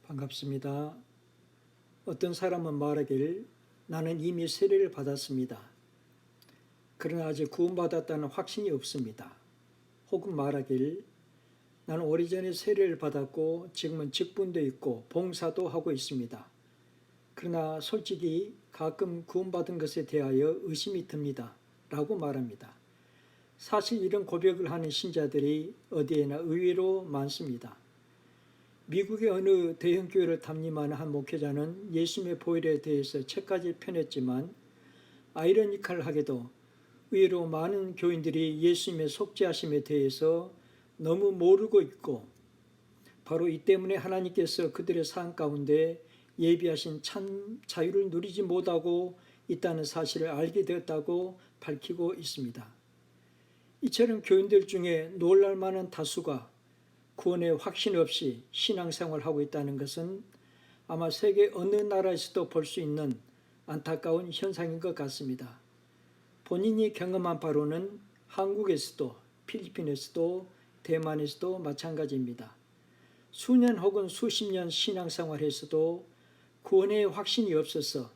반갑습니다. 어떤 사람은 말하길 나는 이미 세례를 받았습니다. 그러나 아직 구원받았다는 확신이 없습니다. 혹은 말하길 나는 오래전에 세례를 받았고 지금은 직분도 있고 봉사도 하고 있습니다. 그러나 솔직히 가끔 구원받은 것에 대하여 의심이 듭니다. 라고 말합니다. 사실 이런 고백을 하는 신자들이 어디에나 의외로 많습니다. 미국의 어느 대형 교회를 담임하는 한 목회자는 예수님의 보혈에 대해서 책까지 펴냈지만 아이러니컬하게도 의외로 많은 교인들이 예수님의 속죄하심에 대해서 너무 모르고 있고 바로 이 때문에 하나님께서 그들의 삶 가운데 예비하신 참 자유를 누리지 못하고 있다는 사실을 알게 되었다고 밝히고 있습니다. 이처럼 교인들 중에 놀랄 만한 다수가 구원의 확신 없이 신앙생활을 하고 있다는 것은 아마 세계 어느 나라에서도 볼 수 있는 안타까운 현상인 것 같습니다. 본인이 경험한 바로는 한국에서도 필리핀에서도 대만에서도 마찬가지입니다. 수년 혹은 수십 년 신앙생활에서도 구원의 확신이 없어서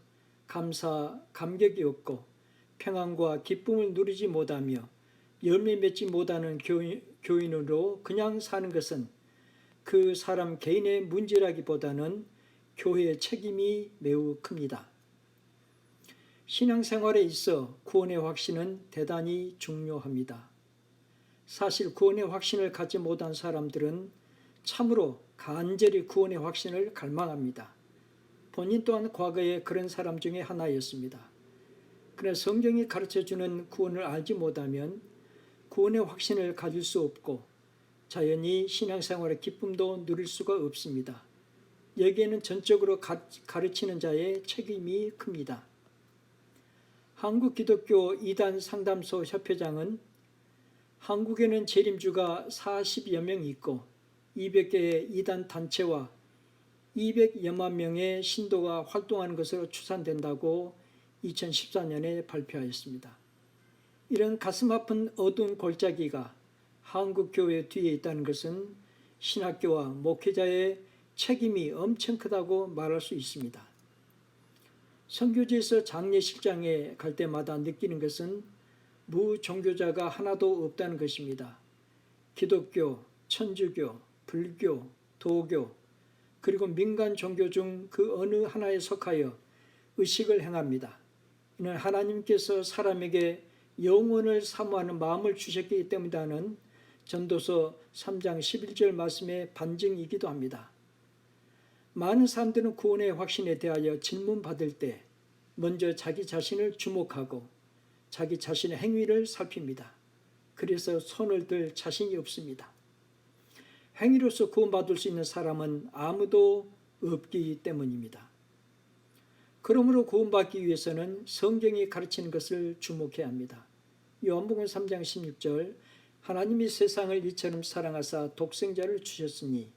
감격이 없고 평안과 기쁨을 누리지 못하며 열매 맺지 못하는 교인으로 그냥 사는 것은 그 사람 개인의 문제라기보다는 교회의 책임이 매우 큽니다. 신앙생활에 있어 구원의 확신은 대단히 중요합니다. 사실 구원의 확신을 갖지 못한 사람들은 참으로 간절히 구원의 확신을 갈망합니다. 본인 또한 과거에 그런 사람 중에 하나였습니다. 그러나 성경이 가르쳐주는 구원을 알지 못하면 구원의 확신을 가질 수 없고 자연히 신앙생활의 기쁨도 누릴 수가 없습니다. 여기에는 전적으로 가르치는 자의 책임이 큽니다. 한국기독교 이단 상담소 협회장은 한국에는 재림주가 40여 명 있고 200개의 이단 단체와 200여만 명의 신도가 활동하는 것으로 추산된다고 2014년에 발표하였습니다. 이런 가슴 아픈 어두운 골짜기가 한국 교회 뒤에 있다는 것은 신학교와 목회자의 책임이 엄청 크다고 말할 수 있습니다. 선교지에서 장례식장에 갈 때마다 느끼는 것은 무종교자가 하나도 없다는 것입니다. 기독교, 천주교, 불교, 도교, 그리고 민간 종교 중 그 어느 하나에 속하여 의식을 행합니다. 이는 하나님께서 사람에게 영혼을 사모하는 마음을 주셨기 때문이라는 전도서 3장 11절 말씀의 반증이기도 합니다. 많은 사람들은 구원의 확신에 대하여 질문받을 때 먼저 자기 자신을 주목하고 자기 자신의 행위를 살핍니다. 그래서 손을 들 자신이 없습니다. 행위로서 구원받을 수 있는 사람은 아무도 없기 때문입니다. 그러므로 구원받기 위해서는 성경이 가르치는 것을 주목해야 합니다. 요한복음 3장 16절 하나님이 세상을 이처럼 사랑하사 독생자를 주셨으니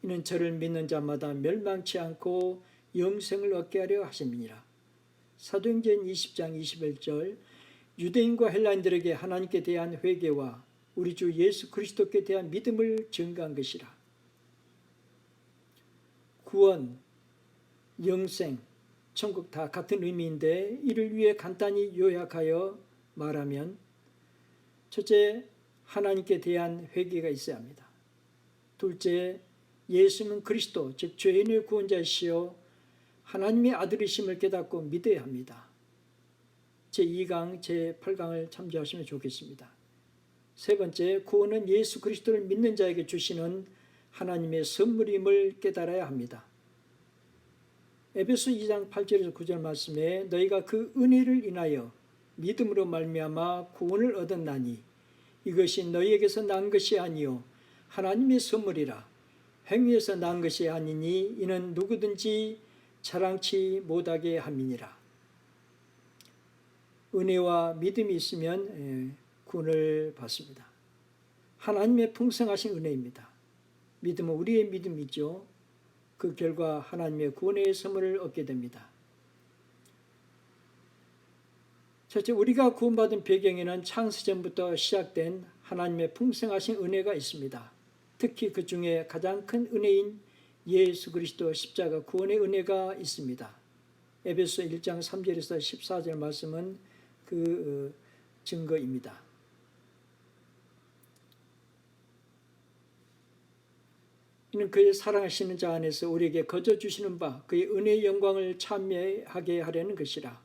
이는 저를 믿는 자마다 멸망치 않고 영생을 얻게 하려 하심이니라. 사도행전 20장 21절 유대인과 헬라인들에게 하나님께 대한 회개와 우리 주 예수 그리스도께 대한 믿음을 증거한 것이라. 구원, 영생, 천국 다 같은 의미인데 이를 위해 간단히 요약하여 말하면 첫째, 하나님께 대한 회개가 있어야 합니다. 둘째, 예수는 그리스도, 즉 죄인의 구원자이시여 하나님의 아들이심을 깨닫고 믿어야 합니다. 제2강, 제8강을 참조하시면 좋겠습니다. 세 번째, 구원은 예수 그리스도를 믿는 자에게 주시는 하나님의 선물임을 깨달아야 합니다. 에베소 2장 8절에서 9절 말씀에 너희가 그 은혜를 인하여 믿음으로 말미암아 구원을 얻었나니 이것이 너희에게서 난 것이 아니요 하나님의 선물이라. 행위에서 난 것이 아니니 이는 누구든지 자랑치 못하게 함이니라. 은혜와 믿음이 있으면 구원을 받습니다. 하나님의 풍성하신 은혜입니다. 믿음은 우리의 믿음이죠. 그 결과 하나님의 구원의 선물을 얻게 됩니다. 첫째, 우리가 구원받은 배경에는 창세전부터 시작된 하나님의 풍성하신 은혜가 있습니다. 특히 그 중에 가장 큰 은혜인 예수 그리스도 십자가 구원의 은혜가 있습니다. 에베소 1장 3절에서 14절 말씀은 그 증거입니다. 이는 그의 사랑하시는 자 안에서 우리에게 거저 주시는 바 그의 은혜의 영광을 참여하게 하려는 것이라.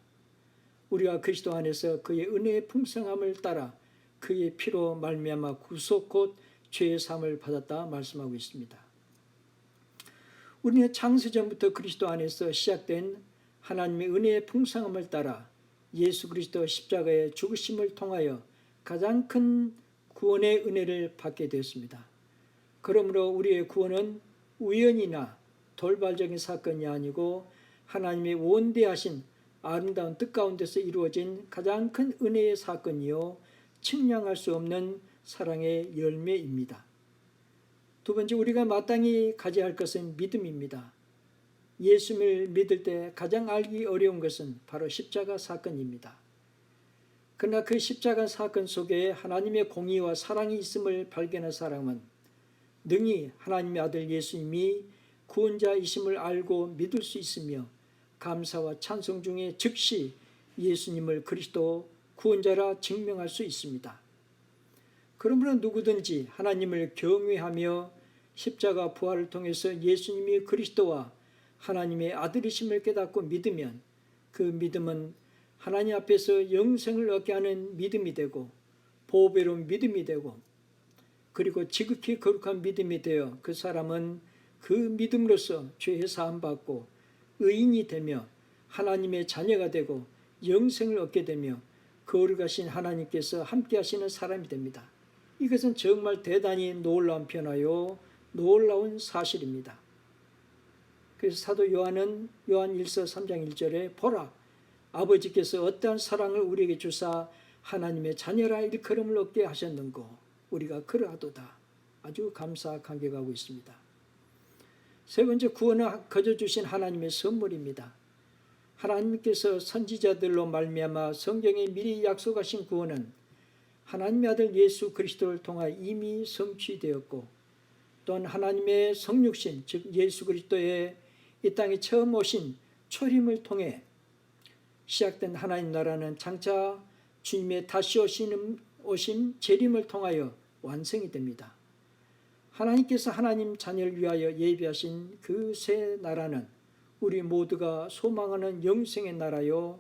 우리가 그리스도 안에서 그의 은혜의 풍성함을 따라 그의 피로 말미암아 구속 곧 죄의 사함을 받았다 말씀하고 있습니다. 우리는 창세전부터 그리스도 안에서 시작된 하나님의 은혜의 풍성함을 따라 예수 그리스도 십자가의 죽으심을 통하여 가장 큰 구원의 은혜를 받게 되었습니다. 그러므로 우리의 구원은 우연이나 돌발적인 사건이 아니고 하나님의 원대하신 아름다운 뜻 가운데서 이루어진 가장 큰 은혜의 사건이요 측량할 수 없는 사랑의 열매입니다. 두 번째, 우리가 마땅히 가져야 할 것은 믿음입니다. 예수를 믿을 때 가장 알기 어려운 것은 바로 십자가 사건입니다. 그러나 그 십자가 사건 속에 하나님의 공의와 사랑이 있음을 발견한 사람은 능히 하나님의 아들 예수님이 구원자이심을 알고 믿을 수 있으며 감사와 찬송 중에 즉시 예수님을 그리스도 구원자라 증명할 수 있습니다. 그러므로 누구든지 하나님을 경외하며 십자가 부활을 통해서 예수님이 그리스도와 하나님의 아들이심을 깨닫고 믿으면 그 믿음은 하나님 앞에서 영생을 얻게 하는 믿음이 되고 보배로운 믿음이 되고 그리고 지극히 거룩한 믿음이 되어 그 사람은 그 믿음으로써 죄의 사함 받고 의인이 되며 하나님의 자녀가 되고 영생을 얻게 되며 거룩하신 하나님께서 함께 하시는 사람이 됩니다. 이것은 정말 대단히 놀라운 변화요 놀라운 사실입니다. 그래서 사도 요한은 요한 1서 3장 1절에 보라 아버지께서 어떠한 사랑을 우리에게 주사 하나님의 자녀라 일컬음을 얻게 하셨는고 우리가 그러하도다. 아주 감사 감격하고 있습니다. 세 번째, 구원을 거저 주신 하나님의 선물입니다. 하나님께서 선지자들로 말미암아 성경에 미리 약속하신 구원은 하나님의 아들 예수 그리스도를 통하여 이미 성취되었고 또한 하나님의 성육신 즉 예수 그리스도의 이 땅에 처음 오신 초림을 통해 시작된 하나님 나라는 장차 주님의 다시 오심 재림을 통하여 완성이 됩니다. 하나님께서 하나님 자녀를 위하여 예비하신 그 새 나라는 우리 모두가 소망하는 영생의 나라요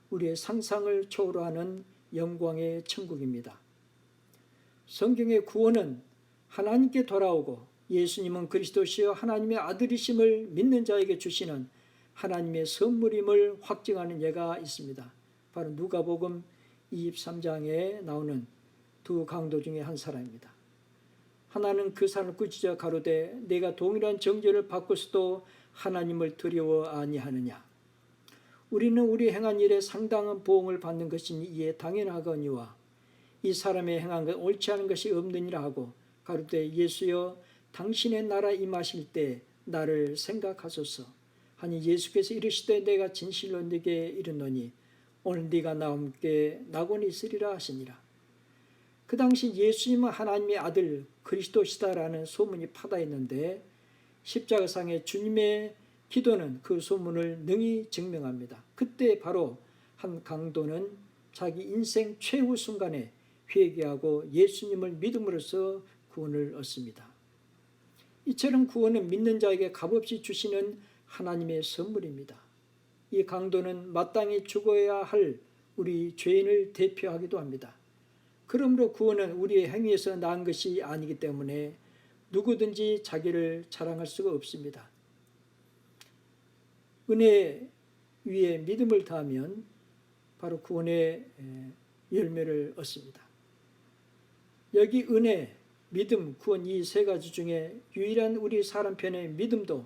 우리의 상상을 초월하는 영광의 천국입니다. 성경의 구원은 하나님께 돌아오고 예수님은 그리스도시여 하나님의 아들이심을 믿는 자에게 주시는 하나님의 선물임을 확증하는 예가 있습니다. 바로 누가복음 23장에 나오는 두 강도 중에 한 사람입니다. 하나는 그 사람을 꾸짖어 가로되 내가 동일한 정죄를 받고서도 하나님을 두려워 아니하느냐. 우리는 우리 행한 일에 상당한 보응을 받는 것이니 이에 당연하거니와 이 사람의 행한 것 옳지 않은 것이 없느니라 하고 가로되 예수여 당신의 나라 임하실 때 나를 생각하소서 하니 예수께서 이르시되 내가 진실로 네게 이르노니 오늘 네가 나와 함께 낙원에 있으리라 하시니라. 그 당시 예수님은 하나님의 아들 그리스도시다라는 소문이 파다했는데 십자가상의 주님의 기도는 그 소문을 능히 증명합니다. 그때 바로 한 강도는 자기 인생 최후 순간에 회개하고 예수님을 믿음으로써 구원을 얻습니다. 이처럼 구원은 믿는 자에게 값없이 주시는 하나님의 선물입니다. 이 강도는 마땅히 죽어야 할 우리 죄인을 대표하기도 합니다. 그러므로 구원은 우리의 행위에서 난 것이 아니기 때문에 누구든지 자기를 자랑할 수가 없습니다. 은혜 위에 믿음을 더하면 바로 구원의 열매를 얻습니다. 여기 은혜, 믿음, 구원 이 세 가지 중에 유일한 우리 사람 편의 믿음도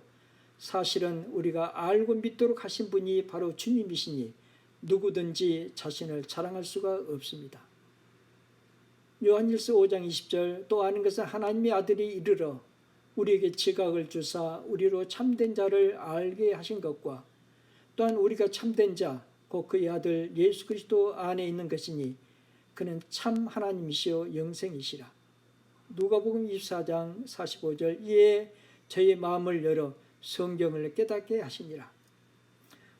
사실은 우리가 알고 믿도록 하신 분이 바로 주님이시니 누구든지 자신을 자랑할 수가 없습니다. 요한일서 5장 20절 또 아는 것은 하나님의 아들이 이르러 우리에게 지각을 주사 우리로 참된 자를 알게 하신 것과 또한 우리가 참된 자 곧 그의 아들 예수 그리스도 안에 있는 것이니 그는 참 하나님이시요 영생이시라. 누가복음 24장 45절 이에 저의 마음을 열어 성경을 깨닫게 하시니라.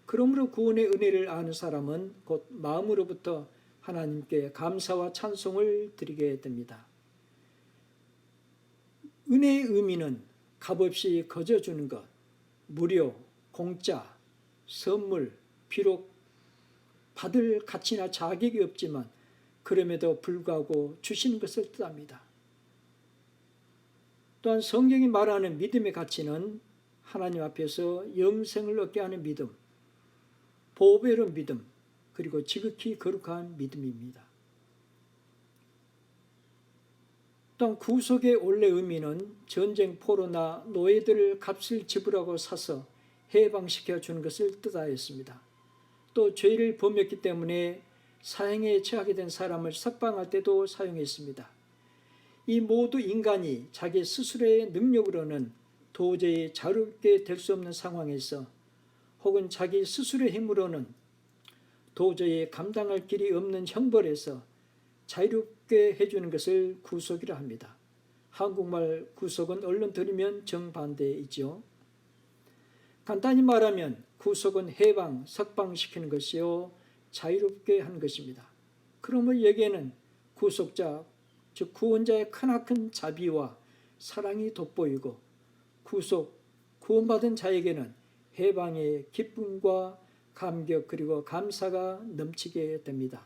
그러므로 구원의 은혜를 아는 사람은 곧 마음으로부터 하나님께 감사와 찬송을 드리게 됩니다. 은혜의 의미는 값없이 거저주는 것, 무료, 공짜, 선물, 비록 받을 가치나 자격이 없지만 그럼에도 불구하고 주시는 것을 뜻합니다. 또한 성경이 말하는 믿음의 가치는 하나님 앞에서 영생을 얻게 하는 믿음, 보배로운 믿음, 그리고 지극히 거룩한 믿음입니다. 또한 구속의 원래 의미는 전쟁 포로나 노예들을 값을 지불하고 사서 해방시켜 주는 것을 뜻하였습니다. 또 죄를 범했기 때문에 사형에 처하게 된 사람을 석방할 때도 사용했습니다. 이 모두 인간이 자기 스스로의 능력으로는 도저히 자유롭게 될 수 없는 상황에서 혹은 자기 스스로의 힘으로는 도저히 감당할 길이 없는 형벌에서 자유롭게 해주는 것을 구속이라 합니다. 한국말 구속은 얼른 들으면 정반대이죠. 간단히 말하면 구속은 해방, 석방시키는 것이요 자유롭게 하는 것입니다. 그러므로 여기에는 구속자, 즉 구원자의 크나큰 자비와 사랑이 돋보이고 구원받은 자에게는 해방의 기쁨과 감격 그리고 감사가 넘치게 됩니다.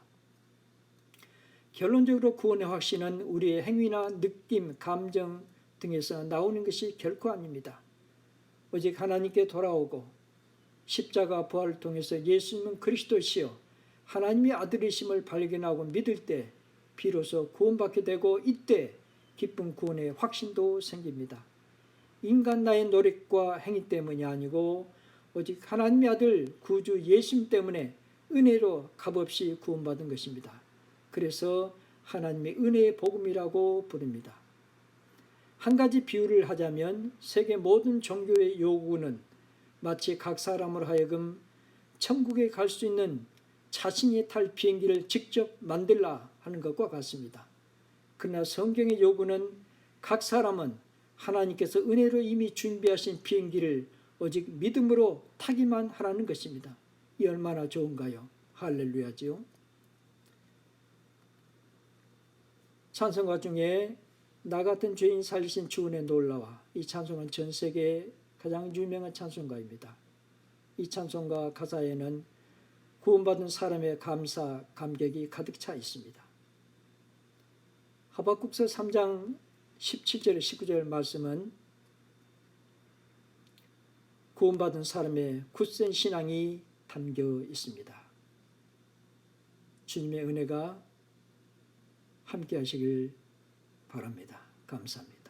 결론적으로 구원의 확신은 우리의 행위나 느낌, 감정 등에서 나오는 것이 결코 아닙니다. 오직 하나님께 돌아오고 십자가 부활을 통해서 예수님은 그리스도시요 하나님의 아들이심을 발견하고 믿을 때 비로소 구원받게 되고 이때 기쁜 구원의 확신도 생깁니다. 인간 나의 노력과 행위 때문이 아니고 오직 하나님의 아들 구주 예수님 때문에 은혜로 값없이 구원받은 것입니다. 그래서 하나님의 은혜의 복음이라고 부릅니다. 한 가지 비유를 하자면 세계 모든 종교의 요구는 마치 각 사람으로 하여금 천국에 갈 수 있는 자신이 탈 비행기를 직접 만들라 하는 것과 같습니다. 그러나 성경의 요구는 각 사람은 하나님께서 은혜로 이미 준비하신 비행기를 오직 믿음으로 타기만 하라는 것입니다. 이 얼마나 좋은가요? 할렐루야지요. 찬송가 중에 나 같은 죄인 살리신 주 은혜 놀라와, 이 찬송은 전 세계에 가장 유명한 찬송가입니다. 이 찬송가 가사에는 구원받은 사람의 감사, 감격이 가득 차 있습니다. 하박국서 3장 17절 19절 말씀은 구원받은 사람의 굳센 신앙이 담겨 있습니다. 주님의 은혜가 함께 하시길 바랍니다. 감사합니다.